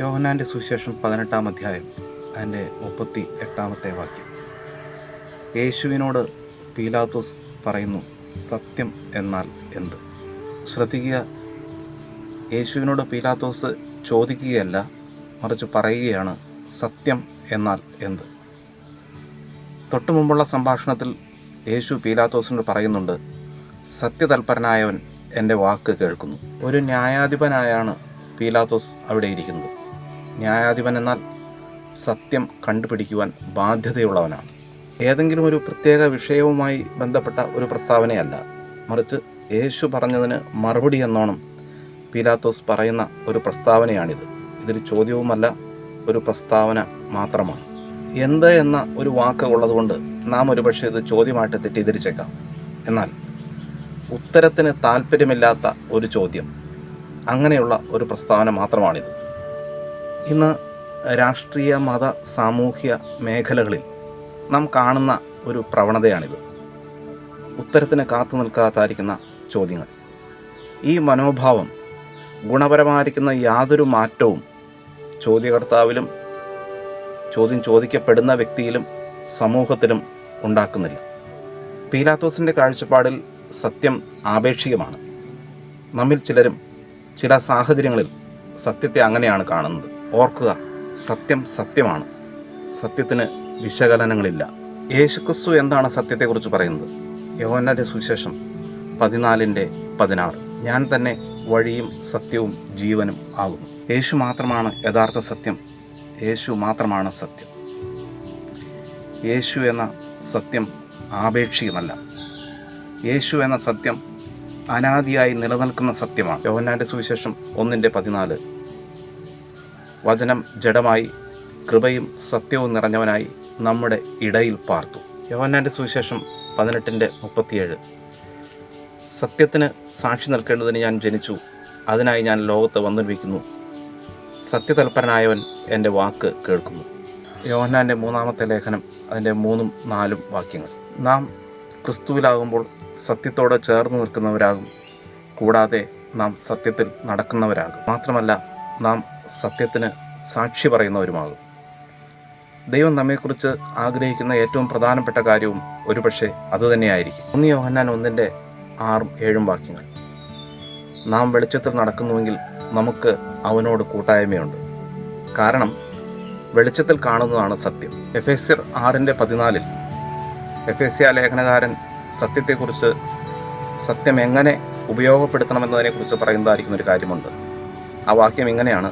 യോഹന്നാൻ്റെ സുവിശേഷം 18-ാം അധ്യായം അതിൻ്റെ 38-ാമത്തെ വാക്യം. യേശുവിനോട് പീലാത്തോസ് പറയുന്നു, സത്യം എന്നാൽ എന്ത്? ശ്രദ്ധിക്കുക, യേശുവിനോട് പീലാത്തോസ് ചോദിക്കുകയല്ല, മറിച്ച് പറയുകയാണ്, സത്യം എന്നാൽ എന്ത്? തൊട്ടു മുമ്പുള്ള സംഭാഷണത്തിൽ യേശു പീലാത്തോസിനോട് പറയുന്നുണ്ട്, സത്യതൽപരനായവൻ എൻ്റെ വാക്ക് കേൾക്കുന്നു. ഒരു ന്യായാധിപനായാണ് പീലാത്തോസ് അവിടെ ഇരിക്കുന്നത്. ന്യായാധിപൻ എന്നാൽ സത്യം കണ്ടുപിടിക്കുവാൻ ബാധ്യതയുള്ളവനാണ്. ഏതെങ്കിലും ഒരു പ്രത്യേക വിഷയവുമായി ബന്ധപ്പെട്ട ഒരു പ്രസ്താവനയല്ല, മറിച്ച് യേശു പറഞ്ഞതിന് മറുപടി എന്നോണം പീലാത്തോസ് പറയുന്ന ഒരു പ്രസ്താവനയാണിത്. ഇതൊരു ചോദ്യവുമല്ല, ഒരു പ്രസ്താവന മാത്രമാണ്. എന്ത് എന്ന ഒരു വാക്ക് ഉള്ളതുകൊണ്ട് നാം ഒരുപക്ഷെ ഇത് ചോദ്യമായിട്ട് തെറ്റിദ്ധരിച്ചേക്കാം. എന്നാൽ ഉത്തരത്തിന് താല്പര്യമില്ലാത്ത ഒരു ചോദ്യം, അങ്ങനെയുള്ള ഒരു പ്രസ്താവന മാത്രമാണിത്. ഇന്ന് രാഷ്ട്രീയ, മത, സാമൂഹ്യ മേഖലകളിൽ നാം കാണുന്ന ഒരു പ്രവണതയാണിത്. ഉത്തരത്തിന് കാത്തു നിൽക്കാതായിരിക്കുന്ന ചോദ്യങ്ങൾ. ഈ മനോഭാവം ഗുണപരമായിരിക്കുന്ന യാതൊരു മാറ്റവും ചോദ്യകർത്താവിലും ചോദ്യം ചോദിക്കപ്പെടുന്ന വ്യക്തിയിലും സമൂഹത്തിലും ഉണ്ടാക്കുന്നില്ല. പീലാത്തോസിൻ്റെ കാഴ്ചപ്പാടിൽ സത്യം ആപേക്ഷികമാണ്. നമ്മിൽ ചിലരും ചില സാഹചര്യങ്ങളിൽ സത്യത്തെ അങ്ങനെയാണ് കാണുന്നത്. ഓർക്കുക, സത്യം സത്യമാണ്. സത്യത്തിന് വിശകലനങ്ങളില്ല. യേശുക്രിസ്തു എന്താണ് സത്യത്തെക്കുറിച്ച് പറയുന്നത്? യോഹന്നാൻ്റെ സുവിശേഷം 14:16, ഞാൻ തന്നെ വഴിയും സത്യവും ജീവനും ആകുന്നു. യേശു മാത്രമാണ് യഥാർത്ഥ സത്യം. യേശു മാത്രമാണ് സത്യം. യേശു എന്ന സത്യം ആപേക്ഷികമല്ല. യേശു എന്ന സത്യം അനാദിയായി നിലനിൽക്കുന്ന സത്യമാണ്. യോഹന്നാൻ്റെ സുവിശേഷം 1:14, വചനം ജഡമായി കൃപയും സത്യവും നിറഞ്ഞവനായി നമ്മുടെ ഇടയിൽ പാർത്തു. യോഹന്നാൻ്റെ സുവിശേഷം 18:37, സത്യത്തിന് സാക്ഷി നിൽക്കേണ്ടതിന് ഞാൻ ജനിച്ചു, അതിനായി ഞാൻ ലോകത്ത് വന്നിരിക്കുന്നു, സത്യതൽപരനായവൻ എൻ്റെ വാക്ക് കേൾക്കുന്നു. യോഹന്നാൻ്റെ 3-ാമത്തെ ലേഖനം അതിൻ്റെ 3-4 വാക്യങ്ങൾ. നാം ക്രിസ്തുവിലാകുമ്പോൾ സത്യത്തോടെ ചേർന്ന് നിൽക്കുന്നവരാകും, കൂടാതെ നാം സത്യത്തിൽ നടക്കുന്നവരാകും. മാത്രമല്ല, നാം സത്യത്തിന് സാക്ഷി പറയുന്നവരുമാകും. ദൈവം നമ്മെക്കുറിച്ച് ആഗ്രഹിക്കുന്ന ഏറ്റവും പ്രധാനപ്പെട്ട കാര്യവും ഒരുപക്ഷെ അതുതന്നെയായിരിക്കും. 1 യോഹന്നാൻ 1:6-7 വാക്യങ്ങൾ. നാം വെളിച്ചത്തിൽ നടക്കുന്നുവെങ്കിൽ നമുക്ക് അവനോട് കൂട്ടായ്മയുണ്ട്, കാരണം വെളിച്ചത്തിൽ കാണുന്നതാണ് സത്യം. എഫേസ്യർ 6:14, എഫേസ്യ ലേഖനകാരൻ സത്യത്തെക്കുറിച്ച്, സത്യം എങ്ങനെ ഉപയോഗപ്പെടുത്തണമെന്നതിനെക്കുറിച്ച് പറയുന്നതായിരിക്കുന്ന ഒരു കാര്യമുണ്ട്. ആ വാക്യം ഇങ്ങനെയാണ്,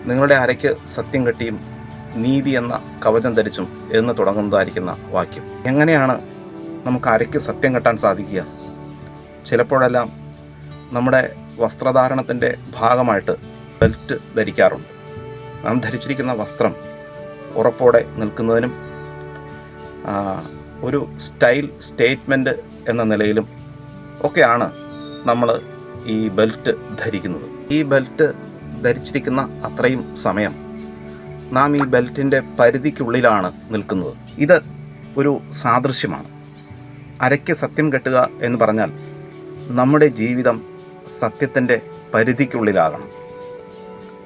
നിങ്ങളുടെ അരയ്ക്ക് സത്യം കെട്ടിയും നീതി എന്ന കവചം ധരിച്ചും എന്ന് തുടങ്ങുന്നതായിരിക്കുന്ന വാക്യം. എങ്ങനെയാണ് നമുക്ക് അരയ്ക്ക് സത്യം കെട്ടാൻ സാധിക്കുക? ചിലപ്പോഴെല്ലാം നമ്മുടെ വസ്ത്രധാരണത്തിൻ്റെ ഭാഗമായിട്ട് ബെൽറ്റ് ധരിക്കാറുണ്ട്. നാം ധരിച്ചിരിക്കുന്ന വസ്ത്രം ഉറപ്പോടെ നിൽക്കുന്നതിനും ഒരു സ്റ്റൈൽ സ്റ്റേറ്റ്മെൻറ്റ് എന്ന നിലയിലും ഒക്കെയാണ് നമ്മൾ ഈ ബെൽറ്റ് ധരിക്കുന്നത്. ഈ ബെൽറ്റ് ധരിച്ചിരിക്കുന്ന അത്രയും സമയം നാം ഈ ബെൽറ്റിൻ്റെ പരിധിക്കുള്ളിലാണ് നിൽക്കുന്നത്. ഇത് ഒരു സാദൃശ്യമാണ്. അരയ്ക്ക് സത്യം കെട്ടുക എന്ന് പറഞ്ഞാൽ നമ്മുടെ ജീവിതം സത്യത്തിൻ്റെ പരിധിക്കുള്ളിലാകണം.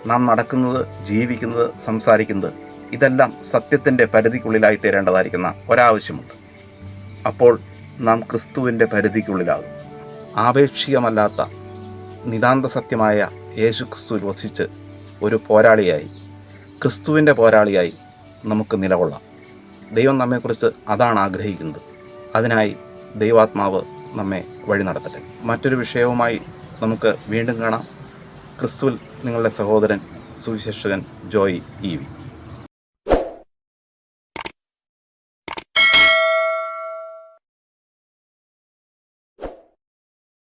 നാം നടക്കുന്നത്, ജീവിക്കുന്നത്, സംസാരിക്കുന്നത് ഇതെല്ലാം സത്യത്തിൻ്റെ പരിധിക്കുള്ളിലായി തീരേണ്ടതായിരിക്കുന്ന ഒരാവശ്യമുണ്ട്. അപ്പോൾ നാം ക്രിസ്തുവിൻ്റെ പരിധിക്കുള്ളിലാകും. ആപേക്ഷികമല്ലാത്ത നിതാന്ത സത്യമായ യേശു ക്രിസ്തുവിൽ വസിച്ച് ഒരു പോരാളിയായി, ക്രിസ്തുവിൻ്റെ പോരാളിയായി നമുക്ക് നിലകൊള്ളാം. ദൈവം നമ്മെക്കുറിച്ച് അതാണ് ആഗ്രഹിക്കുന്നത്. അതിനായി ദൈവാത്മാവ് നമ്മെ വഴി നടത്തട്ടെ. മറ്റൊരു വിഷയവുമായി നമുക്ക് വീണ്ടും കാണാം. ക്രിസ്തുവിൽ നിങ്ങളുടെ സഹോദരൻ സുവിശേഷകൻ ജോയ് EV.